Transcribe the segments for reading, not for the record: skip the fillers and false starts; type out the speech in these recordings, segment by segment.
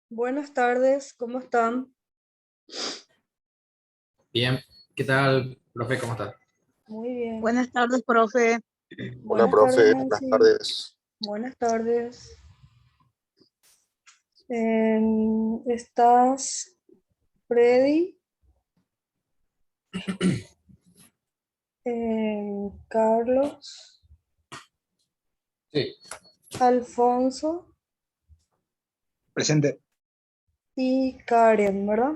Buenas tardes, ¿cómo están? Bien, ¿qué tal, profe? ¿Cómo estás? Muy bien. Buenas tardes, profe. Hola, Buenas tardes, profe, buenas Nancy. tardes. Buenas tardes. ¿Estás Freddy? Carlos, Sí, Alfonso Presente. y Karen, ¿verdad?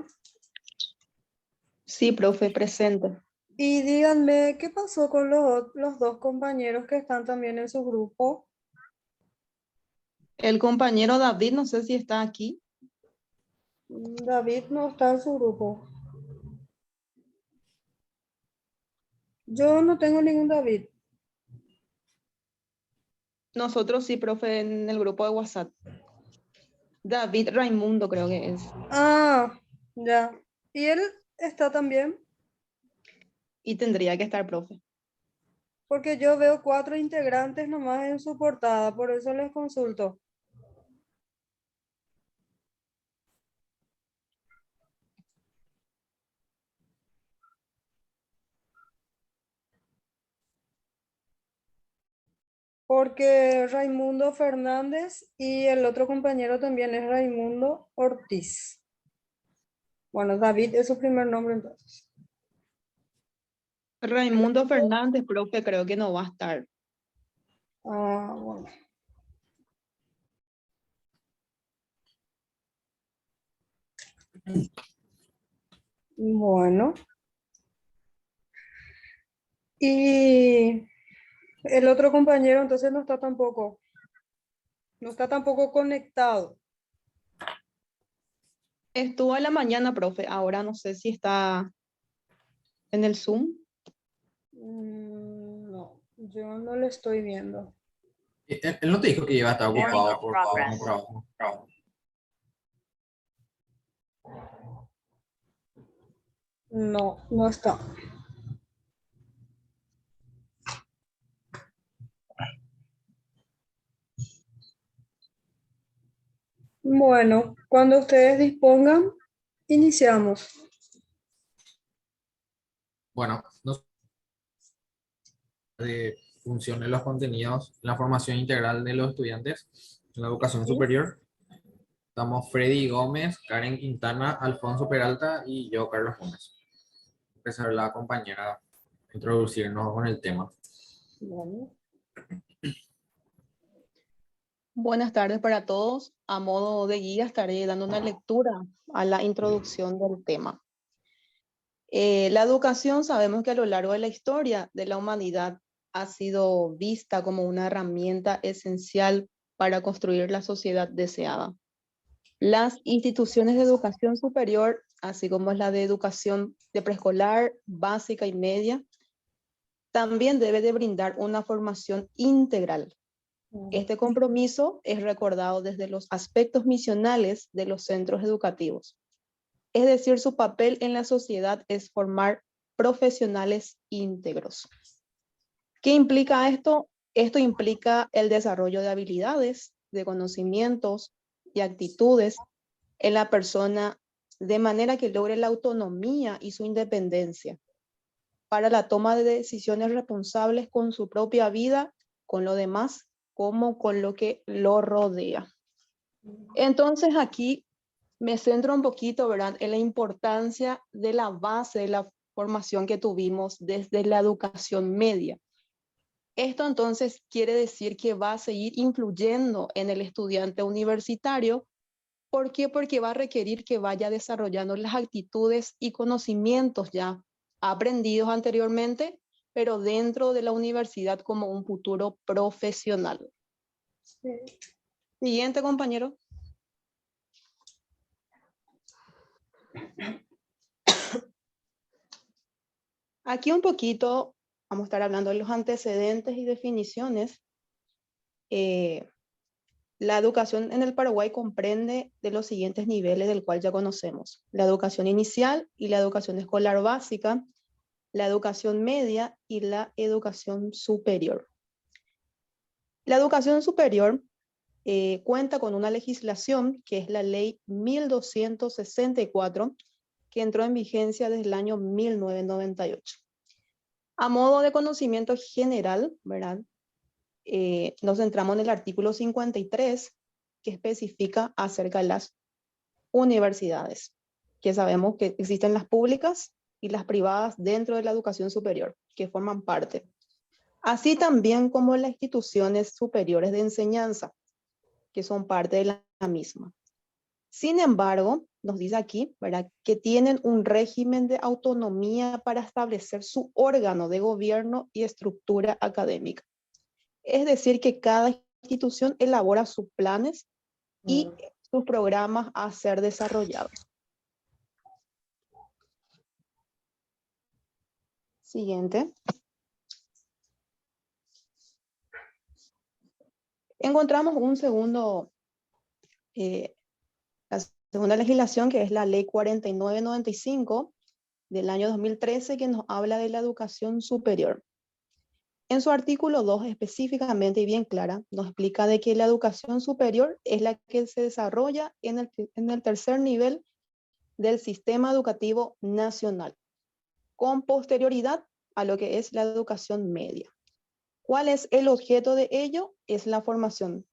Sí, profe, presente. Y díganme, ¿qué pasó con los dos compañeros que están también en su grupo? El compañero David, no sé si está aquí. David no está en su grupo. Yo no tengo ningún David. Nosotros sí, profe, en el grupo de WhatsApp. David Raimundo creo que es. Ah, ya. ¿Y él está también? Y tendría que estar, profe. Porque yo veo cuatro integrantes nomás en su portada, por eso les consulto. Porque Raimundo Fernández y el otro compañero también es Raimundo Ortiz. Bueno, David es su primer nombre entonces. Raimundo Fernández, profe, creo que no va a estar. Ah, bueno. Bueno. Y el otro compañero entonces no está tampoco conectado. Estuvo a la mañana, profe. Ahora no sé si está en el Zoom. No, yo no lo estoy viendo. él no te dijo que iba a estar Warning ocupado in por un progress. trabajo. No, no está. Bueno, cuando ustedes dispongan, iniciamos. Bueno, no sé de funciones los contenidos, la formación integral de los estudiantes en la educación ¿Sí? superior. Estamos Freddy Gómez, Karen Quintana, Alfonso Peralta y yo, Carlos Gómez. Empezar la compañera a introducirnos con el tema. Bueno, Buenas tardes para todos. A modo de guía estaré dando una lectura a la introducción del tema. La educación sabemos que a lo largo de la historia de la humanidad ha sido vista como una herramienta esencial para construir la sociedad deseada. Las instituciones de educación superior, así como la de educación de preescolar, básica y media, también debe de brindar una formación integral. Este compromiso es recordado desde los aspectos misionales de los centros educativos. Es decir, su papel en la sociedad es formar profesionales íntegros. ¿Qué implica esto? Esto implica el desarrollo de habilidades, de conocimientos y actitudes en la persona de manera que logre la autonomía y su independencia para la toma de decisiones responsables con su propia vida, con lo demás, como con lo que lo rodea. Entonces aquí me centro un poquito, ¿verdad?, en la importancia de la base de la formación que tuvimos desde la educación media. Esto entonces quiere decir que va a seguir influyendo en el estudiante universitario. ¿Por qué? Porque va a requerir que vaya desarrollando las actitudes y conocimientos ya aprendidos anteriormente, pero dentro de la universidad como un futuro profesional. sí. Siguiente, compañero. Aquí un poquito vamos a estar hablando de los antecedentes y definiciones. La educación en el Paraguay comprende de los siguientes niveles del cual ya conocemos: la educación inicial y la educación escolar básica, la educación media y la educación superior. La educación superior cuenta con una legislación que es la ley 1264, que entró en vigencia desde el año 1998. A modo de conocimiento general, ¿verdad? Nos centramos en el artículo 53, que especifica acerca de las universidades, que sabemos que existen las públicas y las privadas dentro de la educación superior, que forman parte, así también como las instituciones superiores de enseñanza, que son parte de la misma. Sin embargo, nos dice aquí, ¿verdad?, que tienen un régimen de autonomía para establecer su órgano de gobierno y estructura académica. Es decir, que cada institución elabora sus planes y sus programas a ser desarrollados. Siguiente. Encontramos un segundo, la segunda legislación, que es la ley 4995 del año 2013, que nos habla de la educación superior. En su artículo 2 específicamente y bien clara, nos explica de que la educación superior es la que se desarrolla en el tercer nivel del sistema educativo nacional, con posterioridad a lo que es la educación media. ¿Cuál es el objeto de ello? Es la formación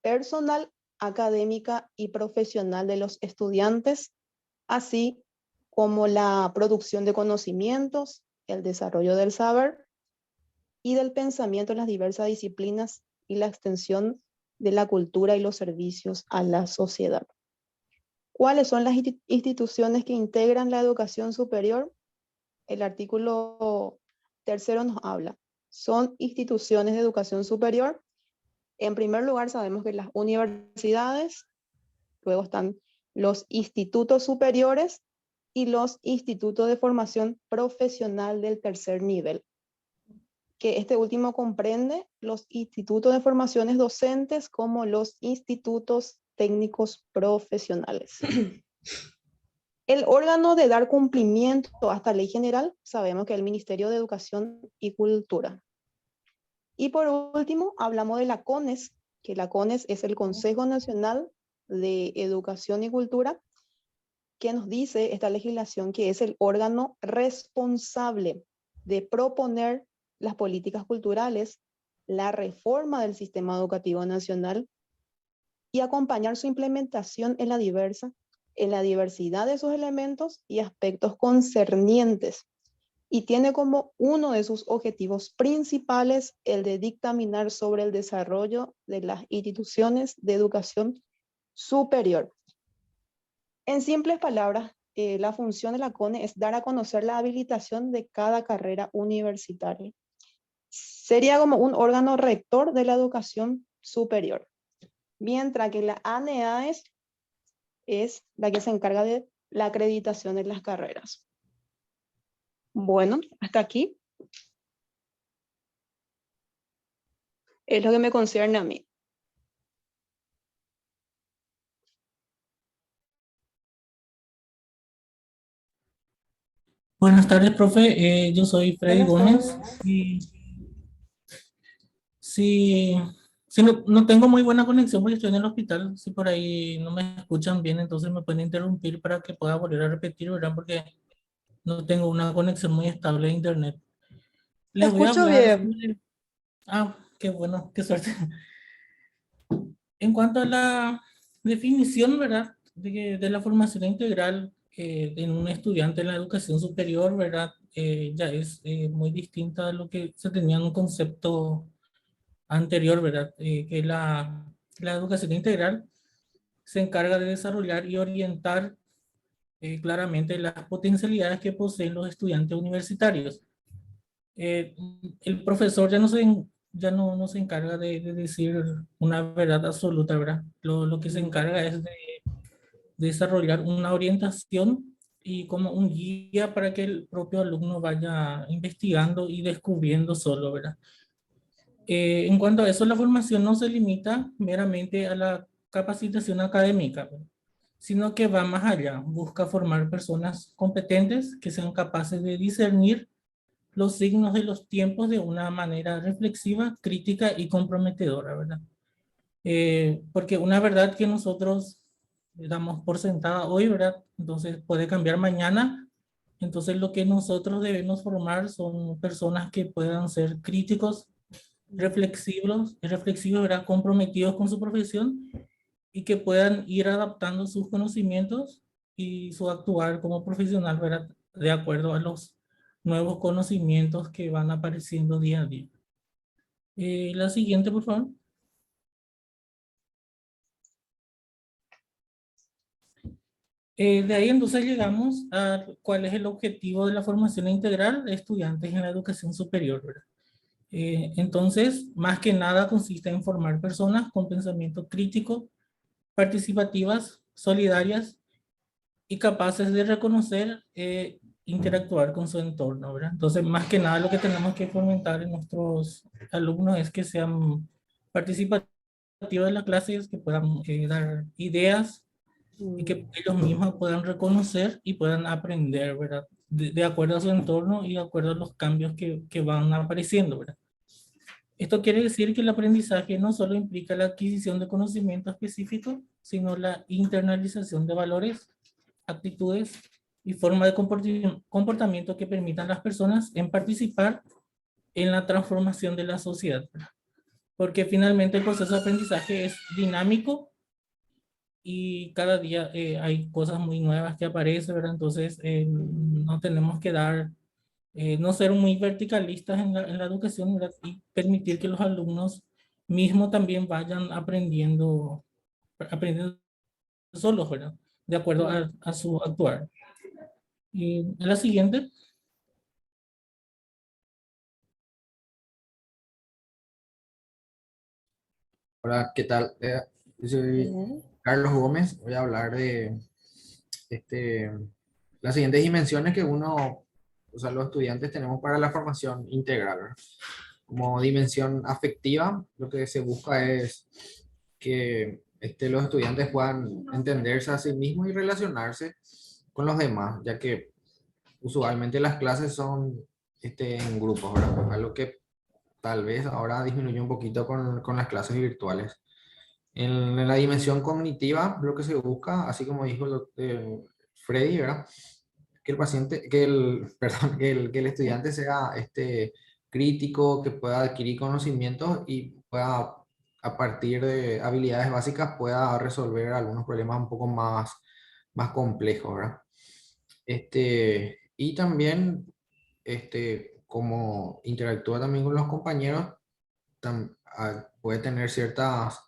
personal, académica y profesional de los estudiantes, así como la producción de conocimientos, el desarrollo del saber y del pensamiento en las diversas disciplinas y la extensión de la cultura y los servicios a la sociedad. ¿Cuáles son las instituciones que integran la educación superior? El artículo 3 nos habla. Son instituciones de educación superior. En primer lugar, sabemos que las universidades, luego están los institutos superiores y los institutos de formación profesional del tercer nivel, que este último comprende los institutos de formaciones docentes como los institutos técnicos profesionales. El órgano de dar cumplimiento a esta ley general, sabemos que es el Ministerio de Educación y Cultura. Y por último, hablamos de la CONES, que la CONES es el Consejo Nacional de Educación y Cultura, que nos dice esta legislación que es el órgano responsable de proponer las políticas culturales, la reforma del sistema educativo nacional y acompañar su implementación en la diversidad de sus elementos y aspectos concernientes. Y tiene como uno de sus objetivos principales el de dictaminar sobre el desarrollo de las instituciones de educación superior. En simples palabras, la función de la CONE es dar a conocer la habilitación de cada carrera universitaria. Sería como un órgano rector de la educación superior, mientras que la ANEAES es la que se encarga de la acreditación de las carreras. Bueno, hasta aquí es lo que me concierne a mí. Buenas tardes, profe. Yo soy Freddy Buenas Gómez. tardes. Y si no tengo muy buena conexión porque estoy en el hospital, si por ahí no me escuchan bien, entonces me pueden interrumpir para que pueda volver a repetir, ¿verdad? Porque no tengo una conexión muy estable de internet. Te Les voy a escucho hablar bien. sobre... Ah, qué bueno, qué suerte. En cuanto a la definición, ¿verdad? De la formación integral en un estudiante en la educación superior, ¿verdad? Ya es muy distinta a lo que se tenía en un concepto anterior, ¿verdad? Que la educación integral se encarga de desarrollar y orientar claramente las potencialidades que poseen los estudiantes universitarios. Eh, el profesor ya no se encarga de decir una verdad absoluta, ¿verdad? Lo que se encarga es de desarrollar una orientación y como un guía para que el propio alumno vaya investigando y descubriendo solo, ¿verdad? En cuanto a eso, la formación no se limita meramente a la capacitación académica, ¿verdad?, sino que va más allá, busca formar personas competentes que sean capaces de discernir los signos de los tiempos de una manera reflexiva, crítica y comprometedora, ¿verdad? Porque una verdad que nosotros damos por sentada hoy, ¿verdad? Entonces puede cambiar mañana. Entonces lo que nosotros debemos formar son personas que puedan ser críticos, reflexivos, ¿verdad? Comprometidos con su profesión y que puedan ir adaptando sus conocimientos y su actuar como profesional, ¿verdad? De acuerdo a los nuevos conocimientos que van apareciendo día a día. La siguiente, por favor. De ahí entonces llegamos a cuál es el objetivo de la formación integral de estudiantes en la educación superior, ¿verdad? Entonces, más que nada consiste en formar personas con pensamiento crítico, participativas, solidarias y capaces de reconocer e interactuar con su entorno, ¿verdad? Entonces, más que nada lo que tenemos que fomentar en nuestros alumnos es que sean participativos de las clases, que puedan dar ideas y que ellos mismos puedan reconocer y puedan aprender, ¿verdad? De acuerdo a su entorno y de acuerdo a los cambios que van apareciendo, ¿verdad? Esto quiere decir que el aprendizaje no solo implica la adquisición de conocimiento específico, sino la internalización de valores, actitudes y formas de comportamiento que permitan a las personas en participar en la transformación de la sociedad. Porque finalmente el proceso de aprendizaje es dinámico y cada día hay cosas muy nuevas que aparecen, ¿verdad? Entonces no tenemos que no ser muy verticalistas en la educación, ¿verdad? Y permitir que los alumnos mismos también vayan aprendiendo solos, ¿verdad? De acuerdo a su actuar. Y en la siguiente. Hola, ¿qué tal? Yo soy Carlos Gómez. Voy a hablar de este, las siguientes dimensiones que o sea, los estudiantes tenemos para la formación integral, ¿verdad? Como dimensión afectiva, lo que se busca es que los estudiantes puedan entenderse a sí mismos y relacionarse con los demás, ya que usualmente las clases son en grupos, ¿verdad? Algo que tal vez ahora disminuyó un poquito con las clases virtuales. En la dimensión cognitiva, lo que se busca, así como dijo Freddy, ¿verdad? Que el paciente, perdón, que el estudiante sea crítico, que pueda adquirir conocimientos y pueda, a partir de habilidades básicas, pueda resolver algunos problemas un poco más complejos, ¿verdad? Y también, como interactúa también con los compañeros, puede tener ciertas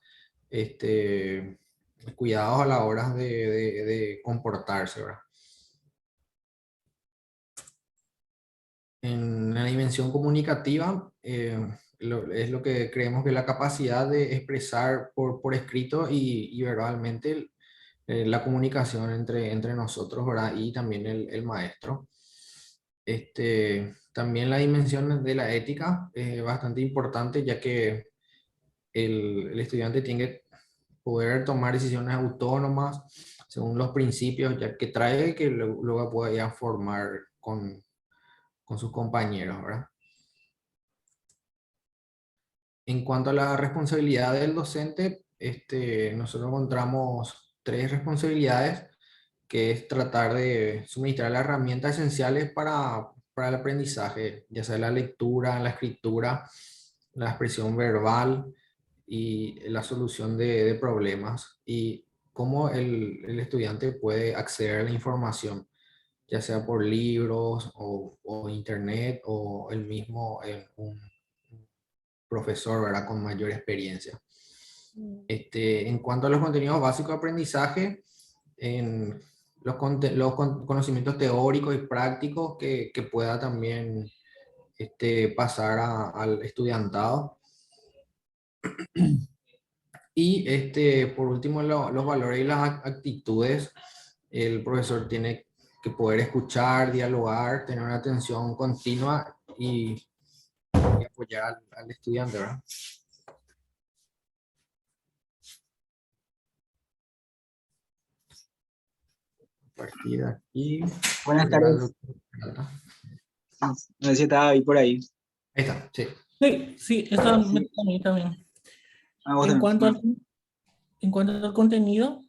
cuidados a la hora de comportarse, ¿verdad? En la dimensión comunicativa, es lo que creemos que es la capacidad de expresar por escrito y verbalmente la comunicación entre nosotros, ¿verdad? Y también el maestro. También la dimensión de la ética es bastante importante, ya que el estudiante tiene que poder tomar decisiones autónomas según los principios ya que trae, que luego pueda formar con sus compañeros, ¿verdad? En cuanto a la responsabilidad del docente, nosotros encontramos tres responsabilidades, que es tratar de suministrar las herramientas esenciales para el aprendizaje, ya sea la lectura, la escritura, la expresión verbal y la solución de problemas, y cómo el estudiante puede acceder a la información, ya sea por libros o internet o el mismo un profesor, ¿verdad? Con mayor experiencia. En cuanto a los contenidos básicos de aprendizaje, en conocimientos teóricos y prácticos que pueda también pasar al estudiantado. Y por último, los valores y las actitudes. El profesor tiene que poder escuchar, dialogar, tener una atención continua y apoyar al estudiante, ¿verdad? A partir de aquí. Buenas tardes. No sé si estaba ahí por ahí. Ahí está, sí. Sí, esta me toca a mí también. Ah, vos En también. cuanto En cuanto al contenido,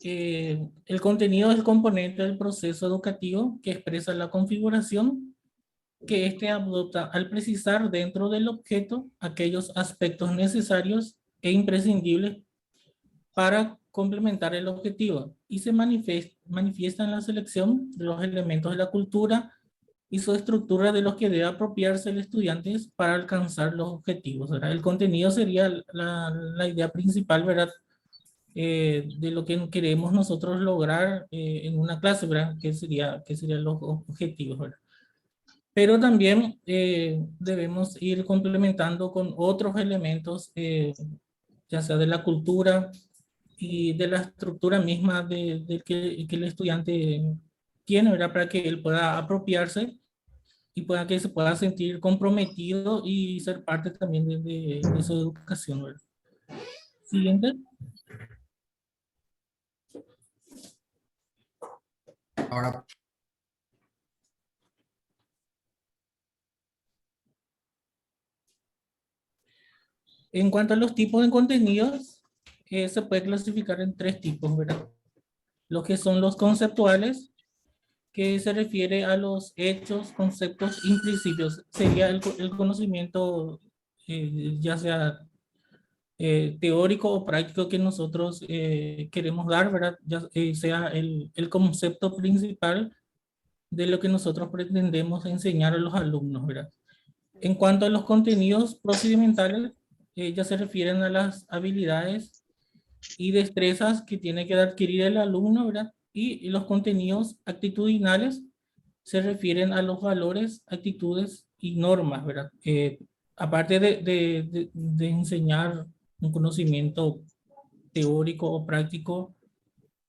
el contenido es el componente del proceso educativo que expresa la configuración que éste adopta al precisar dentro del objeto aquellos aspectos necesarios e imprescindibles para complementar el objetivo y se manifiesta en la selección de los elementos de la cultura y su estructura de los que debe apropiarse el estudiante para alcanzar los objetivos, ¿verdad? El contenido sería la idea principal, ¿verdad? De lo que queremos nosotros lograr en una clase, ¿verdad? ¿Qué serían los objetivos, ¿verdad? Pero también debemos ir complementando con otros elementos, ya sea de la cultura y de la estructura misma que el estudiante tiene, ¿verdad? Para que él pueda apropiarse y pueda que se pueda sentir comprometido y ser parte también de su educación, ¿verdad? Siguiente. Ahora, En cuanto a los tipos de contenidos, se puede clasificar en tres tipos, ¿verdad? Los que son los conceptuales, que se refiere a los hechos, conceptos y principios. Sería el conocimiento, ya sea teórico o práctico que nosotros queremos dar, ¿verdad? Ya sea el concepto principal de lo que nosotros pretendemos enseñar a los alumnos, ¿verdad? En cuanto a los contenidos procedimentales, ya se refieren a las habilidades y destrezas que tiene que adquirir el alumno, ¿verdad? Y los contenidos actitudinales se refieren a los valores, actitudes y normas, ¿verdad? Aparte de enseñar un conocimiento teórico o práctico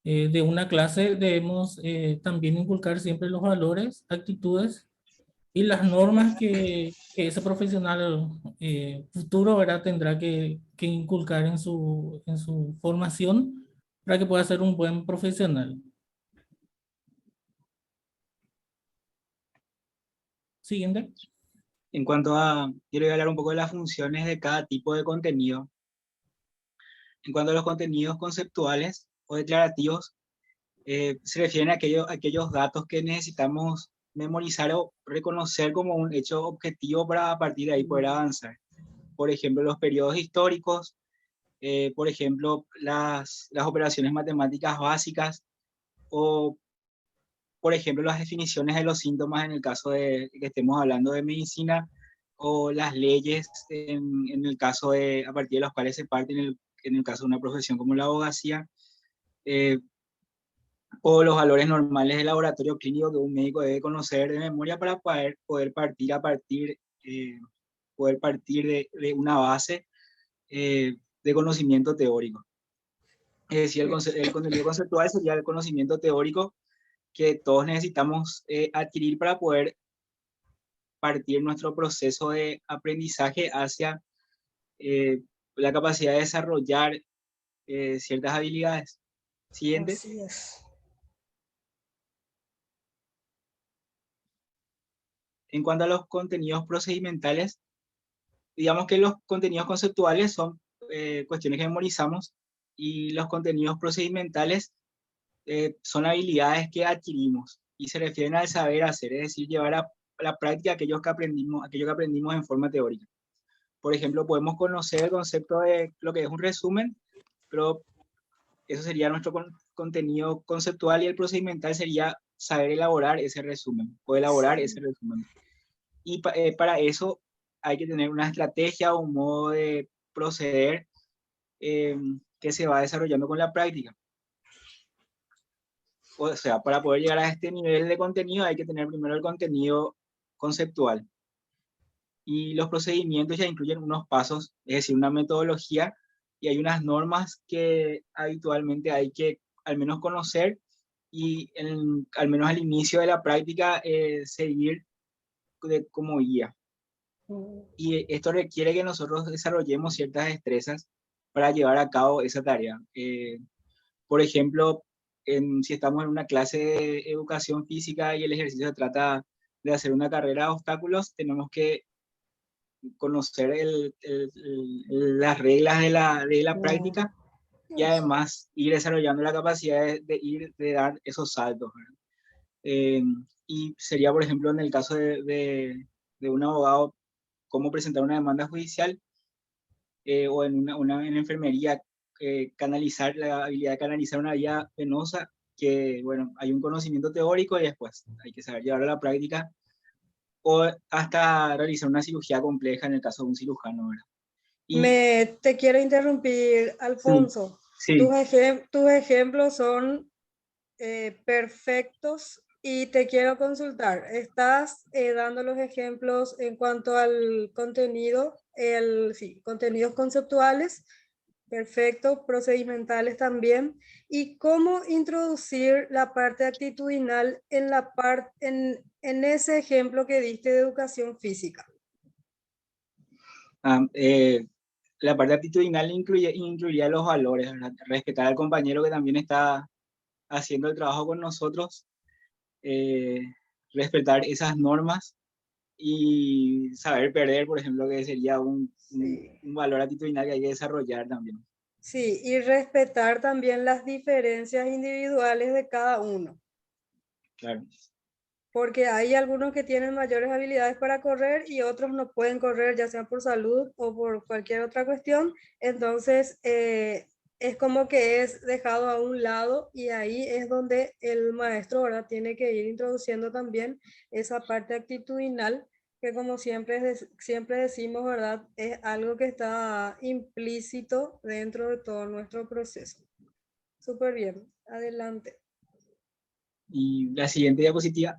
de una clase, debemos también inculcar siempre los valores, actitudes y las normas que ese profesional futuro, ¿verdad? Tendrá que inculcar en su formación para que pueda ser un buen profesional. Siguiente. En cuanto a, yo le voy a hablar un poco de las funciones de cada tipo de contenido. En cuanto a los contenidos conceptuales o declarativos, se refieren a aquellos datos que necesitamos memorizar o reconocer como un hecho objetivo para a partir de ahí poder avanzar. Por ejemplo, los periodos históricos, por ejemplo, las operaciones matemáticas básicas o, por ejemplo, las definiciones de los síntomas en el caso de que estemos hablando de medicina o las leyes en el caso de, a partir de las cuales se parte en el caso de una profesión como la abogacía, eh, o los valores normales del laboratorio clínico que un médico debe conocer de memoria para poder partir de una base de conocimiento teórico. Es decir, el contenido conceptual sería el conocimiento teórico que todos necesitamos adquirir para poder partir nuestro proceso de aprendizaje hacia la capacidad de desarrollar ciertas habilidades. Siguiente. Así es. En cuanto a los contenidos procedimentales, digamos que los contenidos conceptuales son cuestiones que memorizamos y los contenidos procedimentales son habilidades que adquirimos y se refieren al saber hacer, es decir, llevar a la práctica aquello que aprendimos en forma teórica. Por ejemplo, podemos conocer el concepto de lo que es un resumen, pero eso sería nuestro contenido conceptual y el procedimental sería saber elaborar ese resumen o elaborar ese resumen. Y para eso hay que tener una estrategia o un modo de proceder que se va desarrollando con la práctica. O sea, para poder llegar a este nivel de contenido hay que tener primero el contenido conceptual. Y los procedimientos ya incluyen unos pasos, es decir, una metodología, y hay unas normas que habitualmente hay que al menos conocer y al menos al inicio de la práctica seguir como guía. Y esto requiere que nosotros desarrollemos ciertas destrezas para llevar a cabo esa tarea. Por ejemplo, si estamos en una clase de educación física y el ejercicio se trata de hacer una carrera de obstáculos, tenemos que conocer las reglas de la práctica y además ir desarrollando la capacidad de dar esos saltos, ¿verdad? Y sería, por ejemplo, en el caso de un abogado, cómo presentar una demanda judicial, o en en enfermería, canalizar la habilidad de canalizar una vía venosa, que, bueno, hay un conocimiento teórico y después hay que saber llevarlo a la práctica, o hasta realizar una cirugía compleja en el caso de un cirujano, ¿verdad? Y Te quiero interrumpir, sí, Alfonso. sí, Tus ejemplos son perfectos y te quiero consultar. Estás dando los ejemplos en cuanto al contenido, sí, contenidos conceptuales, perfecto, procedimentales también. ¿Y cómo introducir la parte actitudinal en ese ejemplo que diste de educación física? ah, la parte actitudinal incluiría los valores, ¿verdad? Respetar al compañero que también está haciendo el trabajo con nosotros, eh, respetar esas normas y saber perder, por ejemplo, que sería Sí. un valor actitudinal que hay que desarrollar también. Sí, y respetar también las diferencias individuales de cada uno, Claro. porque hay algunos que tienen mayores habilidades para correr y otros no pueden correr, ya sea por salud o por cualquier otra cuestión. Entonces, es como que es dejado a un lado y ahí es donde el maestro ahora tiene que ir introduciendo también esa parte actitudinal, que como siempre decimos, ¿verdad? Es algo que está implícito dentro de todo nuestro proceso. Súper bien, adelante. Y la siguiente diapositiva.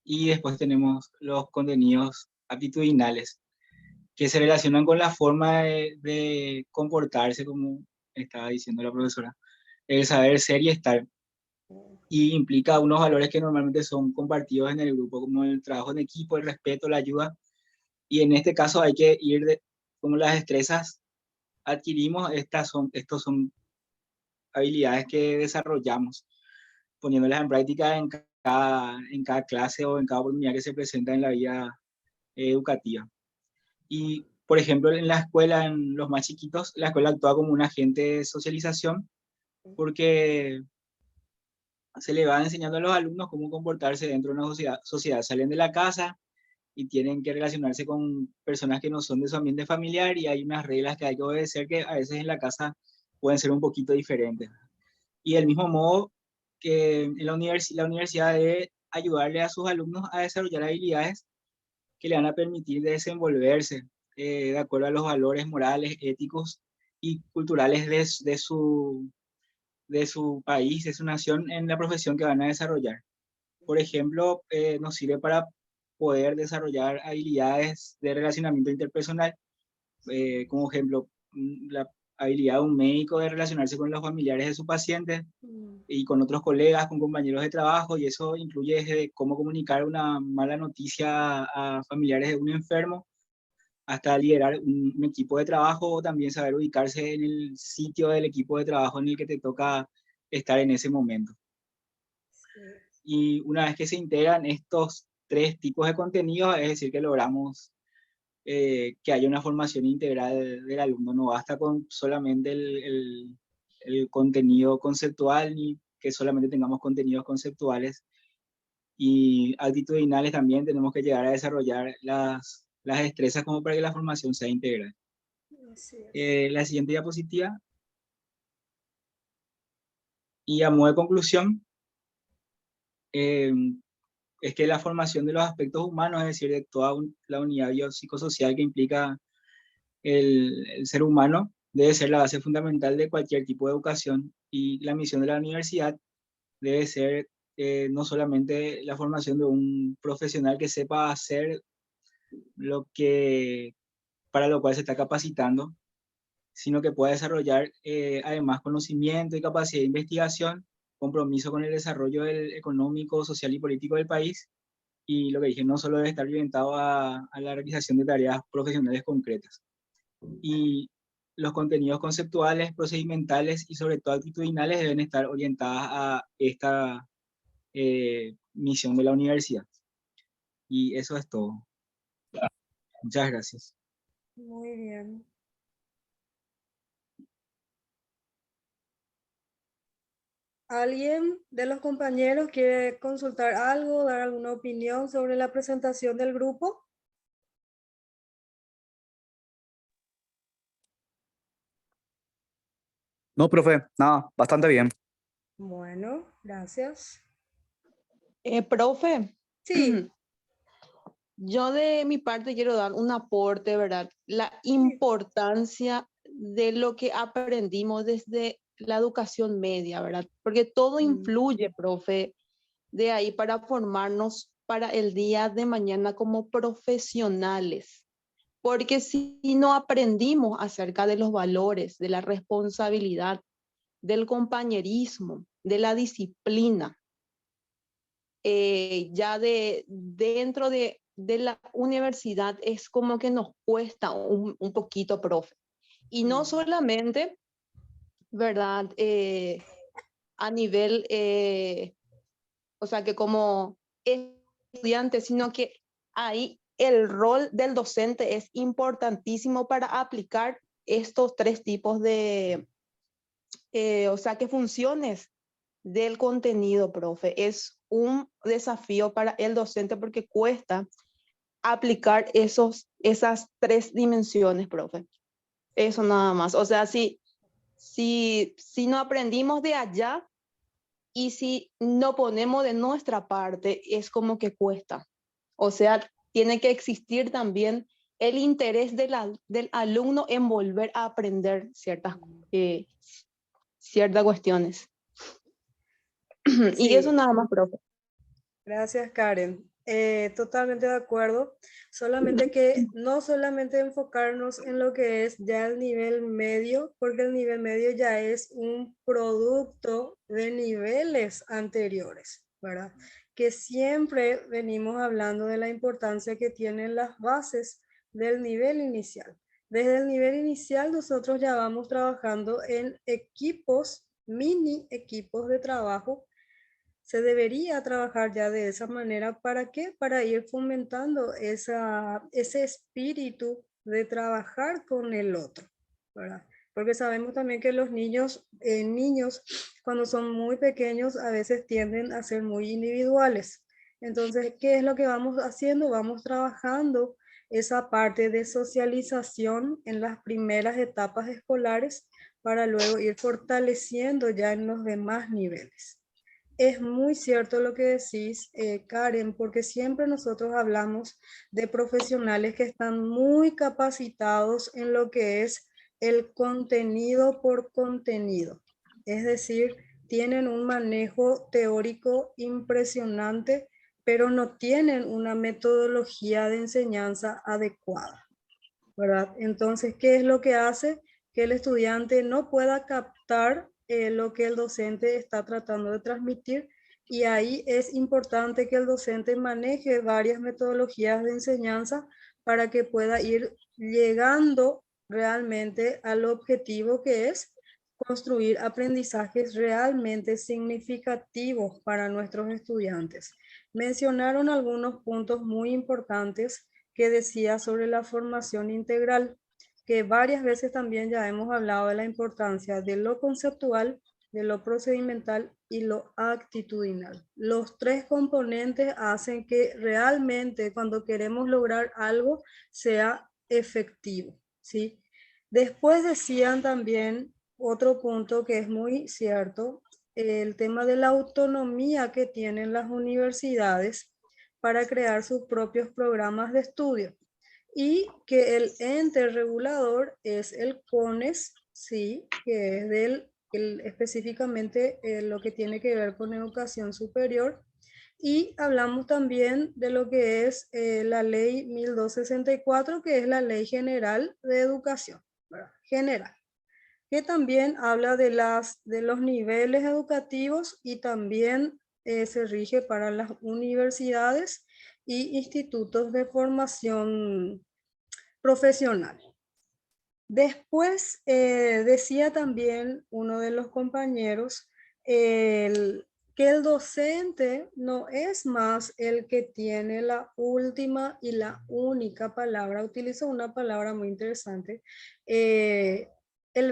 Y después tenemos los contenidos actitudinales, que se relacionan con la forma de comportarse, como estaba diciendo la profesora, el saber ser y estar. Y implica unos valores que normalmente son compartidos en el grupo, como el trabajo en equipo, el respeto, la ayuda. Y en este caso hay que ir como las destrezas adquirimos, estos son habilidades que desarrollamos, poniéndolas en práctica en cada clase o en cada oportunidad que se presenta en la vida educativa. Y, por ejemplo, en la escuela, en los más chiquitos, la escuela actúa como un agente de socialización, porque se le va enseñando a los alumnos cómo comportarse dentro de una sociedad. Salen de la casa y tienen que relacionarse con personas que no son de su ambiente familiar, y hay unas reglas que hay que obedecer que a veces en la casa pueden ser un poquito diferentes. Y del mismo modo que en la universidad debe ayudarle a sus alumnos a desarrollar habilidades que le van a permitir desenvolverse de acuerdo a los valores morales, éticos y culturales de su país, de su nación, en la profesión que van a desarrollar. Por ejemplo, nos sirve para poder desarrollar habilidades de relacionamiento interpersonal, como ejemplo, la habilidad de un médico de relacionarse con los familiares de su paciente y con otros colegas, con compañeros de trabajo, y eso incluye desde cómo comunicar una mala noticia a familiares de un enfermo, hasta liderar un equipo de trabajo, o también saber ubicarse en el sitio del equipo de trabajo en el que te toca estar en ese momento. Y una vez que se integran estos tres tipos de contenidos, es decir, que logramos que haya una formación integral del alumno. No basta con solamente el contenido conceptual, ni que solamente tengamos contenidos conceptuales y actitudinales. También tenemos que llegar a desarrollar las destrezas como para que la formación sea integral. La siguiente diapositiva. Y a modo de conclusión, es que la formación de los aspectos humanos, es decir, de toda la unidad biopsicosocial que implica el ser humano, debe ser la base fundamental de cualquier tipo de educación, y la misión de la universidad debe ser no solamente la formación de un profesional que sepa hacer para lo cual se está capacitando, sino que pueda desarrollar además conocimiento y capacidad de investigación, compromiso con el desarrollo económico, social y político del país, y lo que dije, no solo debe estar orientado a la realización de tareas profesionales concretas. Y los contenidos conceptuales, procedimentales y sobre todo actitudinales deben estar orientadas a esta misión de la universidad. Y eso es todo. Muchas gracias. Muy bien. ¿Alguien de los compañeros quiere consultar algo, dar alguna opinión sobre la presentación del grupo? No, profe, nada, bastante bien. Bueno, gracias. Profe, Sí, yo de mi parte quiero dar un aporte, ¿verdad? La sí. importancia de lo que aprendimos desde la educación media, ¿verdad? Porque todo Mm, influye, profe, de ahí para formarnos para el día de mañana como profesionales. Porque si no aprendimos acerca de los valores, de la responsabilidad, del compañerismo, de la disciplina, ya dentro de la universidad es como que nos cuesta un poquito, profe. Y no mm. solamente, ¿verdad? A nivel, o sea, que como estudiante, sino que ahí el rol del docente es importantísimo para aplicar estos tres tipos de, o sea, que funciones del contenido, profe. Es un desafío para el docente porque cuesta aplicar esas tres dimensiones, profe. Eso nada más. O sea, si no aprendimos de allá y si no ponemos de nuestra parte, es como que cuesta. O sea, tiene que existir también el interés del alumno en volver a aprender eh, ciertas cuestiones. Y eso Sí, nada más, profe. gracias, Karen. Totalmente de acuerdo. Solamente que no solamente enfocarnos en lo que es ya el nivel medio, porque el nivel medio ya es un producto de niveles anteriores, ¿verdad? Que siempre venimos hablando de la importancia que tienen las bases del nivel inicial. Desde el nivel inicial nosotros ya vamos trabajando en equipos, mini equipos de trabajo. Se debería trabajar ya de esa manera. ¿Para qué? Para ir fomentando ese espíritu de trabajar con el otro, ¿verdad? Porque sabemos también que los niños cuando son muy pequeños a veces tienden a ser muy individuales. Entonces, ¿qué es lo que vamos haciendo? Vamos trabajando esa parte de socialización en las primeras etapas escolares para luego ir fortaleciendo ya en los demás niveles. Es muy cierto lo que decís, Karen, porque siempre nosotros hablamos de profesionales que están muy capacitados en lo que es el contenido por contenido. Es decir, tienen un manejo teórico impresionante, pero no tienen una metodología de enseñanza adecuada, ¿verdad? Entonces, ¿qué es lo que hace? Que el estudiante no pueda captar lo que el docente está tratando de transmitir, y ahí es importante que el docente maneje varias metodologías de enseñanza para que pueda ir llegando realmente al objetivo, que es construir aprendizajes realmente significativos para nuestros estudiantes. Mencionaron algunos puntos muy importantes que decía sobre la formación integral, que varias veces también ya hemos hablado de la importancia de lo conceptual, de lo procedimental y lo actitudinal. Los tres componentes hacen que realmente cuando queremos lograr algo sea efectivo, ¿sí? Después decían también otro punto que es muy cierto, el tema de la autonomía que tienen las universidades para crear sus propios programas de estudio, y que el ente regulador es el CONES, sí, que es específicamente lo que tiene que ver con educación superior. Y hablamos también de lo que es la ley 1264, que es la ley general de educación, ¿verdad? General, que también habla de los niveles educativos y también se rige para las universidades y institutos de formación profesional. Después decía también uno de los compañeros que que el docente no es más el que tiene la última y la única palabra. Utilizo una palabra muy interesante, el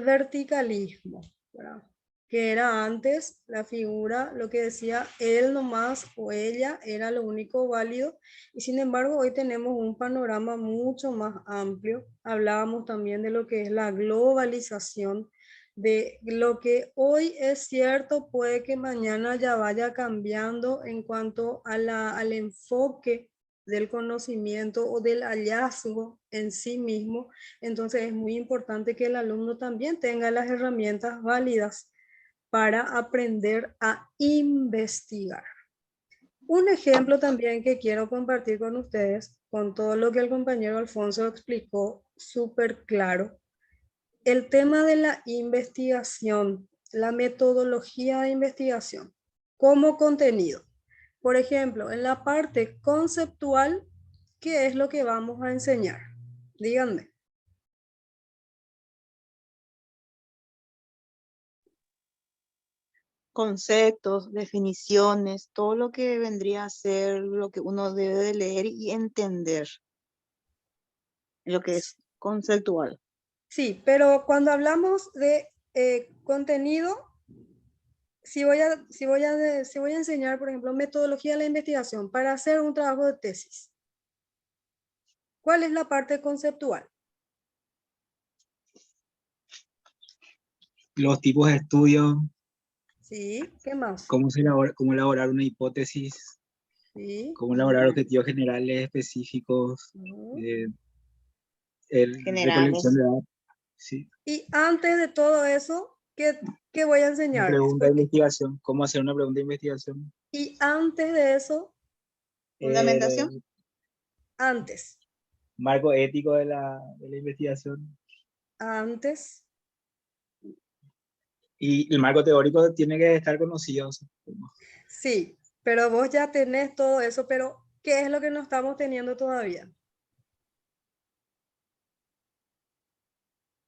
verticalismo, ¿verdad? Que era antes la figura, lo que decía él nomás o ella era lo único válido, y sin embargo hoy tenemos un panorama mucho más amplio. Hablábamos también de lo que es la globalización, de lo que hoy es cierto, puede que mañana ya vaya cambiando en cuanto a al enfoque del conocimiento o del hallazgo en sí mismo. Entonces es muy importante que el alumno también tenga las herramientas válidas para aprender a investigar. Un ejemplo también que quiero compartir con ustedes, con todo lo que el compañero Alfonso explicó súper claro, el tema de la investigación, la metodología de investigación como contenido. Por ejemplo, en la parte conceptual, ¿qué es lo que vamos a enseñar? Díganme. Conceptos, definiciones, todo lo que vendría a ser lo que uno debe de leer y entender, lo que es conceptual. Sí, pero cuando hablamos de contenido, si voy a enseñar, por ejemplo, metodología de la investigación para hacer un trabajo de tesis, ¿cuál es la parte conceptual? Los tipos de estudio, Sí, ¿qué más? cómo cómo elaborar una hipótesis, Sí. cómo elaborar objetivos generales específicos, recolección Generales. de datos. Sí. Y antes de todo eso, ¿qué voy a Una enseñarles? pregunta de investigación, cómo hacer una pregunta de investigación. Y antes de eso, Fundamentación. antes, Marco ético de la investigación. antes, Y el marco teórico tiene que estar conocido. sí, pero vos ya tenés todo eso, pero ¿qué es lo que no estamos teniendo todavía?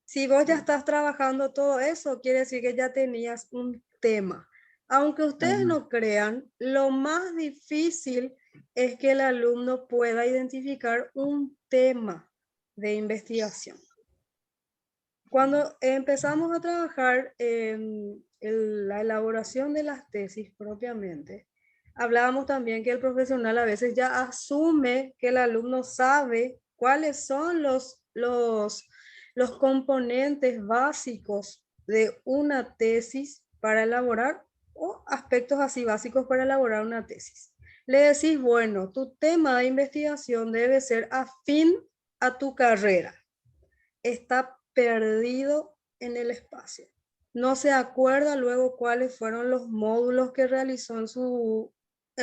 Si vos ya estás trabajando todo eso, quiere decir que ya tenías un tema. Aunque ustedes no crean, lo más difícil es que el alumno pueda identificar un tema de investigación. Cuando empezamos a trabajar en la elaboración de las tesis propiamente, hablábamos también que el profesional a veces ya asume que el alumno sabe cuáles son los componentes básicos de una tesis para elaborar, o aspectos así básicos para elaborar una tesis. Le decís, bueno, tu tema de investigación debe ser afín a tu carrera. Está perdido en el espacio. No se acuerda luego cuáles fueron los módulos que realizó en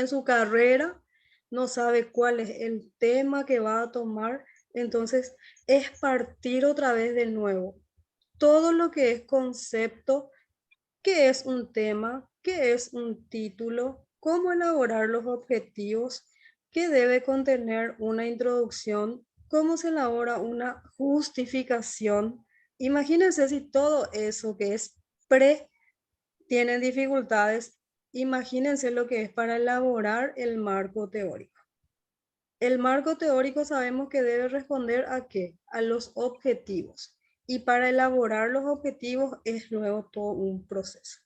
su carrera, no sabe cuál es el tema que va a tomar. Entonces es partir otra vez de nuevo. Todo lo que es concepto, qué es un tema, qué es un título, cómo elaborar los objetivos, qué debe contener una introducción, cómo se elabora una justificación. Imagínense si todo eso que es pre tiene dificultades, imagínense lo que es para elaborar el marco teórico. El marco teórico sabemos que debe responder a qué? A los objetivos. Y para elaborar los objetivos es luego todo un proceso.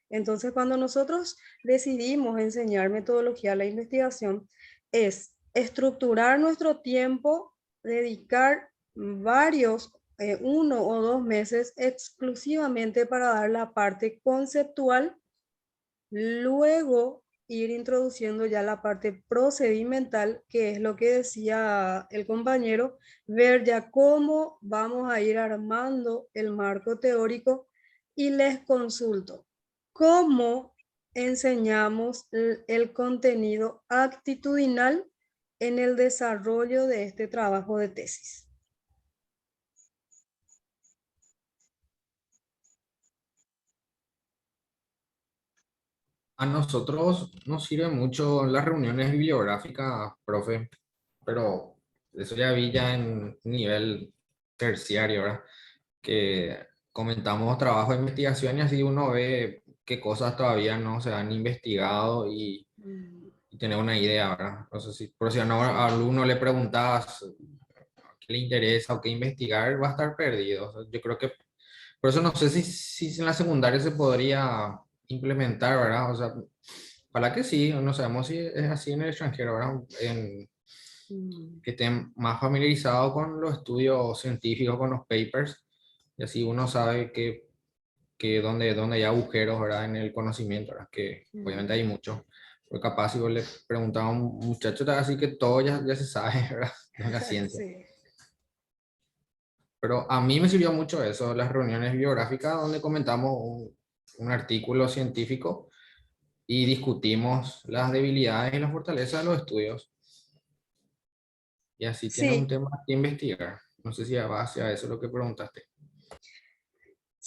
Entonces, cuando nosotros decidimos enseñar metodología a la investigación, es estructurar nuestro tiempo, dedicar varios, 1 o 2 meses exclusivamente para dar la parte conceptual, luego ir introduciendo ya la parte procedimental, que es lo que decía el compañero, ver ya cómo vamos a ir armando el marco teórico. Y les consulto, ¿cómo enseñamos el contenido actitudinal en el desarrollo de este trabajo de tesis? A nosotros nos sirve mucho las reuniones bibliográficas, profe, pero eso ya vi ya en nivel terciario, ¿verdad? Que comentamos trabajo de investigación y así uno ve qué cosas todavía no se han investigado y tener una idea, ¿verdad? No sé si, por si a alumno le preguntabas qué le interesa o qué investigar, va a estar perdido. O sea, yo creo que, por eso no sé si en la secundaria se podría implementar, ¿verdad? O sea, ojalá que sí, no sabemos si es así en el extranjero, ¿verdad? Que estén más familiarizados con los estudios científicos, con los papers, y así uno sabe que donde hay agujeros, ¿verdad? En el conocimiento, ¿verdad? Que obviamente hay muchos. Porque capaz si vos le preguntas a un muchacho, te va a decir que todo ya se sabe, ¿verdad? En la ciencia. Sí. Pero a mí me sirvió mucho eso, las reuniones biográficas donde comentamos un artículo científico y discutimos las debilidades y las fortalezas de los estudios. Y así tiene un Sí, tema que investigar. No sé si va hacia eso lo que preguntaste.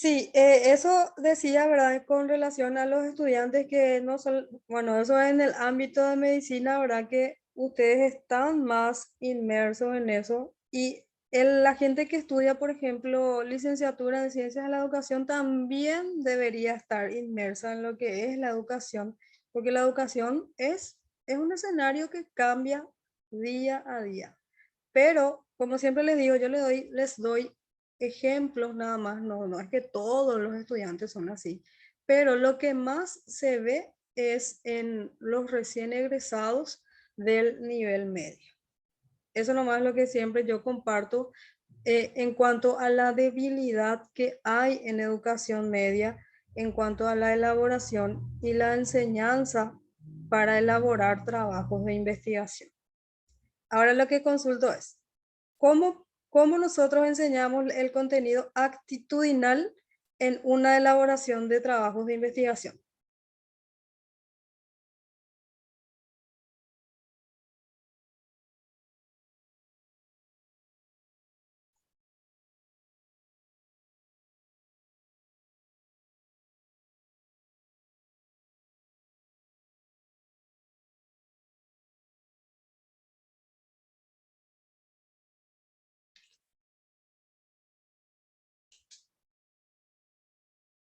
sí, eso decía, ¿verdad? Con relación a los estudiantes que no son, bueno, eso en el ámbito de medicina, ¿verdad? Que ustedes están más inmersos en eso y la gente que estudia, por ejemplo, licenciatura en ciencias de la educación también debería estar inmersa en lo que es la educación, porque la educación es un escenario que cambia día a día. Pero, como siempre les digo, les doy ejemplos nada más, no es que todos los estudiantes son así, pero lo que más se ve es en los recién egresados del nivel medio. Eso nomás es lo que siempre yo comparto en cuanto a la debilidad que hay en educación media, en cuanto a la elaboración y la enseñanza para elaborar trabajos de investigación. Ahora lo que consulto es, ¿cómo nosotros enseñamos el contenido actitudinal en una elaboración de trabajos de investigación?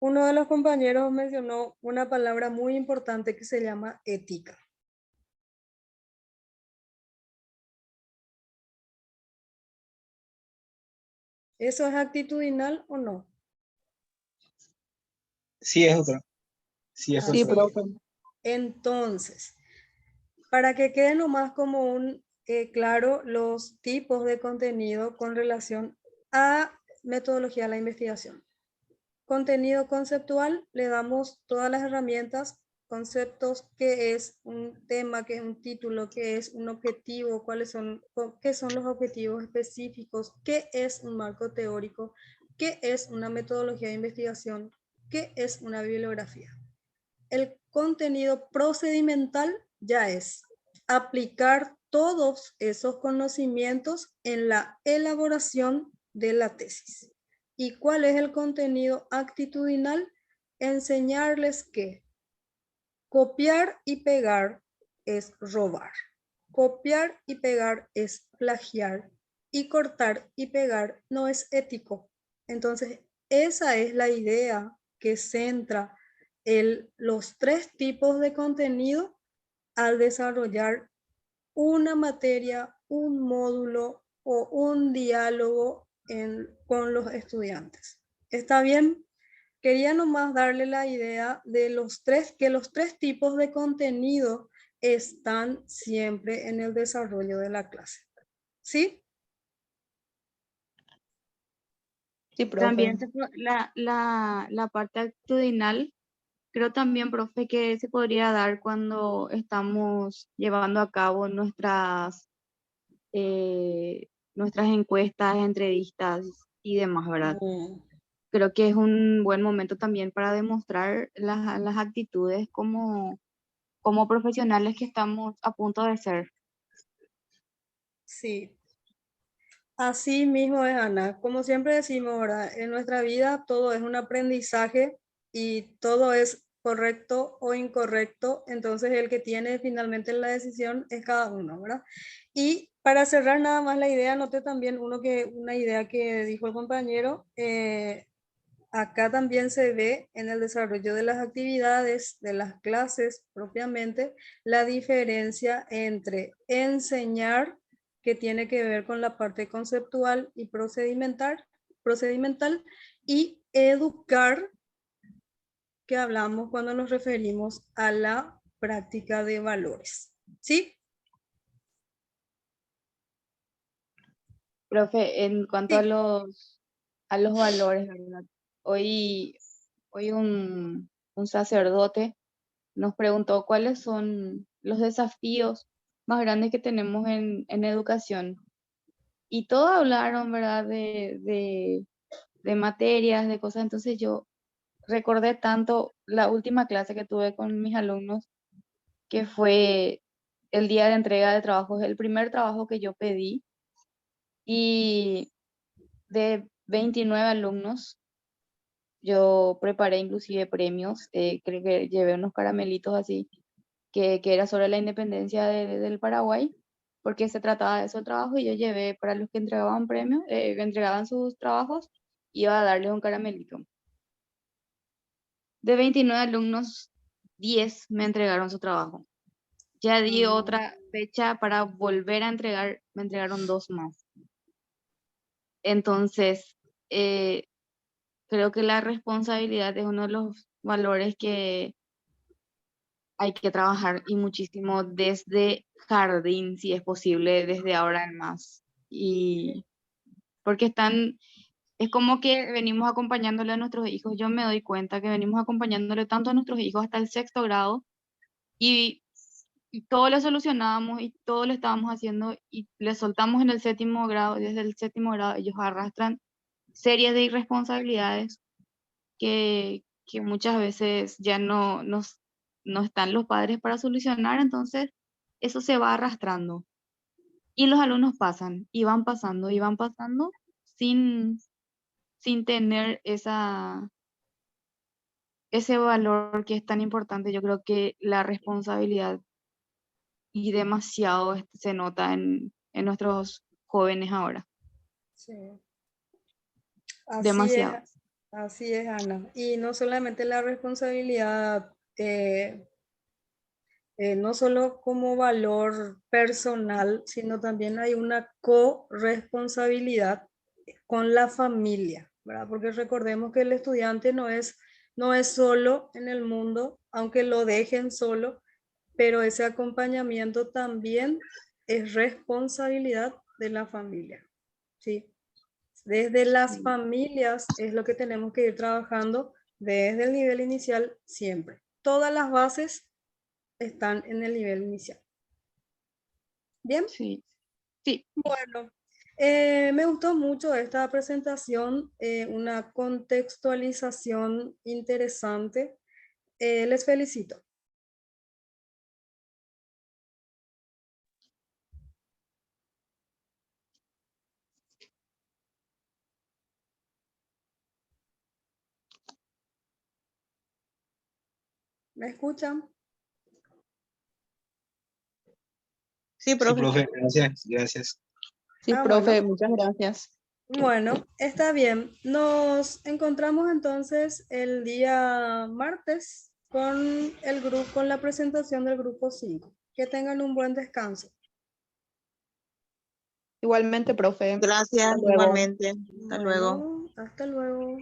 Uno de los compañeros mencionó una palabra muy importante que se llama ética. ¿Eso es actitudinal o no? Sí, es otro. Sí, es Sí, Así otro. es. profe. Entonces, para que quede nomás como claro los tipos de contenido con relación a metodología de la investigación. Contenido conceptual, le damos todas las herramientas, conceptos, qué es un tema, qué es un título, qué es un objetivo, qué son los objetivos específicos, qué es un marco teórico, qué es una metodología de investigación, qué es una bibliografía. El contenido procedimental ya es aplicar todos esos conocimientos en la elaboración de la tesis. ¿Y cuál es el contenido actitudinal? Enseñarles que copiar y pegar es robar. Copiar y pegar es plagiar. Y cortar y pegar no es ético. Entonces, esa es la idea que centra los tres tipos de contenido al desarrollar una materia, un módulo o un diálogo con los estudiantes. ¿Está bien? Quería nomás darle la idea de que los tres tipos de contenido están siempre en el desarrollo de la clase. ¿Sí? Sí, profe. También la parte actitudinal, creo también, profe, que se podría dar cuando estamos llevando a cabo nuestras encuestas, entrevistas y demás, ¿verdad? Creo que es un buen momento también para demostrar las actitudes como profesionales que estamos a punto de ser. Sí. Así mismo es, Ana. Como siempre decimos, ¿verdad? En nuestra vida todo es un aprendizaje y todo es correcto o incorrecto. Entonces el que tiene finalmente la decisión es cada uno, ¿verdad? Y para cerrar nada más la idea, noté también una idea que dijo el compañero. acá también se ve en el desarrollo de las actividades, de las clases propiamente, la diferencia entre enseñar, que tiene que ver con la parte conceptual y procedimental, y educar, que hablamos cuando nos referimos a la práctica de valores. ¿Sí? Profe, en cuanto Sí. a los valores, ¿verdad? Hoy un sacerdote nos preguntó cuáles son los desafíos más grandes que tenemos en educación. Y todos hablaron, ¿verdad? De materias, de cosas. Entonces yo recordé tanto la última clase que tuve con mis alumnos, que fue el día de entrega de trabajos, el primer trabajo que yo pedí. Y de 29 alumnos, yo preparé inclusive premios, creo que llevé unos caramelitos así, que era sobre la independencia del Paraguay, porque se trataba de eso el trabajo, y yo llevé para los que entregaban premios, que entregaban sus trabajos, iba a darles un caramelito. De 29 alumnos, 10 me entregaron su trabajo. Ya di otra fecha para volver a entregar, me entregaron 2 más. Entonces, creo que la responsabilidad es uno de los valores que hay que trabajar, y muchísimo desde jardín, si es posible, desde ahora en más. Y porque es como que venimos acompañándole a nuestros hijos. Yo me doy cuenta que venimos acompañándole tanto a nuestros hijos hasta el 6º grado, y todo lo solucionábamos y todo lo estábamos haciendo, y le soltamos en el 7º grado, y desde el 7º grado ellos arrastran series de irresponsabilidades que muchas veces ya no están los padres para solucionar. Entonces eso se va arrastrando. Y los alumnos pasan, y van pasando, y van pasando sin tener ese valor que es tan importante. Yo creo que la responsabilidad, y demasiado se nota en nuestros jóvenes ahora. Sí. Demasiado. Así es, Ana. Y no solamente la responsabilidad, no solo como valor personal, sino también hay una corresponsabilidad con la familia, ¿verdad? Porque recordemos que el estudiante no es solo en el mundo, aunque lo dejen solo, pero ese acompañamiento también es responsabilidad de la familia, ¿sí? Desde las Sí. familias es lo que tenemos que ir trabajando desde el nivel inicial siempre. Todas las bases están en el nivel inicial. ¿Bien? Sí. Sí. Bueno, me gustó mucho esta presentación, una contextualización interesante. Les felicito. ¿Me escuchan? Sí, Sí, profe. profe, gracias, gracias. Sí, Bueno. profe, muchas gracias. Bueno, está bien. Nos encontramos entonces el día martes con con la presentación del grupo 5. Que tengan un buen descanso. Igualmente, profe. Gracias, Hasta luego. igualmente. Hasta luego. Bueno, hasta luego.